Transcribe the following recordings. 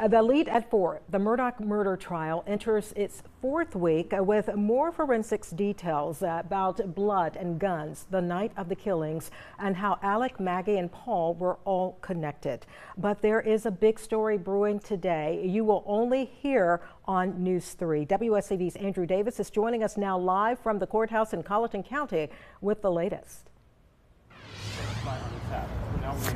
The lead at 4, the Murdaugh murder trial enters its 4th week with more forensics details about blood and guns the night of the killings and how Alec, Maggie, and Paul were all connected. But there is a big story brewing today. You will only hear on News 3. WSAV's Andrew Davis is joining us now live from the courthouse in Colleton County with the latest.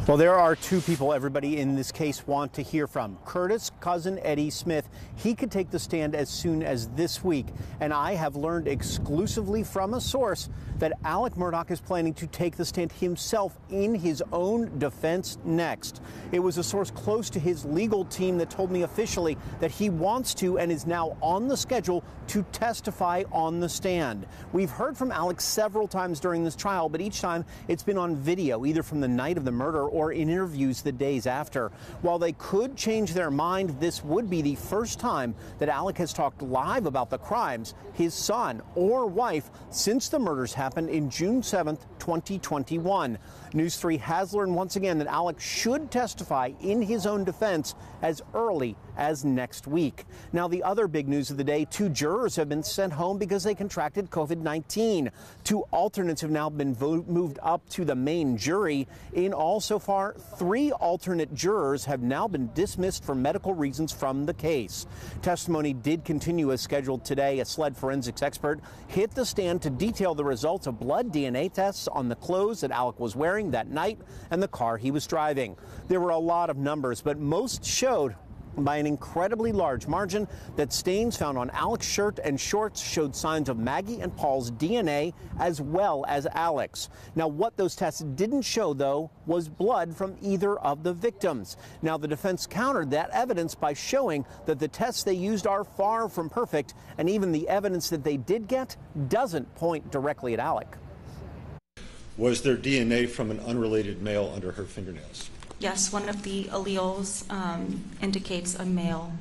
Well, there are 2 people everybody in this case want to hear from. Curtis' cousin Eddie Smith, he could take the stand as soon as this week. And I have learned exclusively from a source that Alec Murdaugh is planning to take the stand himself in his own defense next. It was a source close to his legal team that told me officially that he wants to and is now on the schedule to testify on the stand. We've heard from Alec several times during this trial, but each time it's been on video, either from the night of the murder or in interviews the days after. While they could change their mind, this would be the first time that Alec has talked live about the crimes, his son or wife, since the murders happened in June 7th, 2021. News 3 has learned once again that Alec should testify in his own defense as early as next week. Now, the other big news of the day, 2 jurors have been sent home because they contracted COVID-19. 2 alternates have now been moved up to the main jury. In all, so far, 3 alternate jurors have now been dismissed for medical reasons from the case. Testimony did continue as scheduled today. A SLED forensics expert hit the stand to detail the results of blood DNA tests on the clothes that Alec was wearing that night and the car he was driving. There were a lot of numbers, but most showed by an incredibly large margin that stains found on Alec's shirt and shorts showed signs of Maggie and Paul's DNA as well as Alec's. Now, what those tests didn't show, though, was blood from either of the victims. Now, the defense countered that evidence by showing that the tests they used are far from perfect, and even the evidence that they did get doesn't point directly at Alec. Was there DNA from an unrelated male under her fingernails? Yes, one of the alleles indicates a male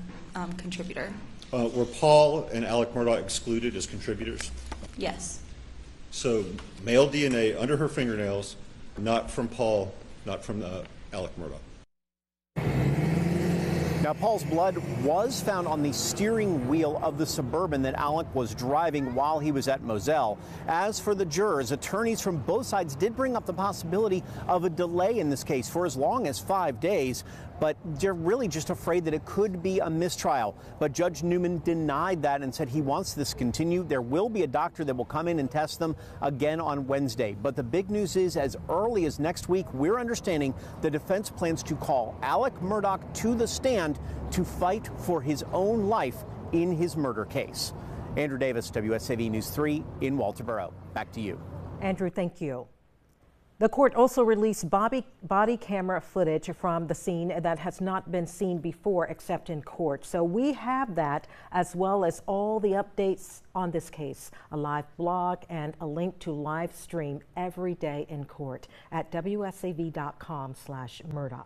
contributor. Were Paul and Alec Murdaugh excluded as contributors? Yes. So male DNA under her fingernails, not from Paul, not from Alec Murdaugh. Now, Paul's blood was found on the steering wheel of the Suburban that Alec was driving while he was at Moselle. As for the jurors, attorneys from both sides did bring up the possibility of a delay in this case for as long as 5 days, but they're really just afraid that it could be a mistrial. But Judge Newman denied that and said he wants this continued. There will be a doctor that will come in and test them again on Wednesday. But the big news is, as early as next week, we're understanding the defense plans to call Alec Murdaugh to the stand to fight for his own life in his murder case. Andrew Davis, WSAV News 3 in Walterboro. Back to you. Andrew, thank you. The court also released body camera footage from the scene that has not been seen before except in court. So we have that, as well as all the updates on this case, a live blog and a link to live stream every day in court at WSAV.com/Murdaugh.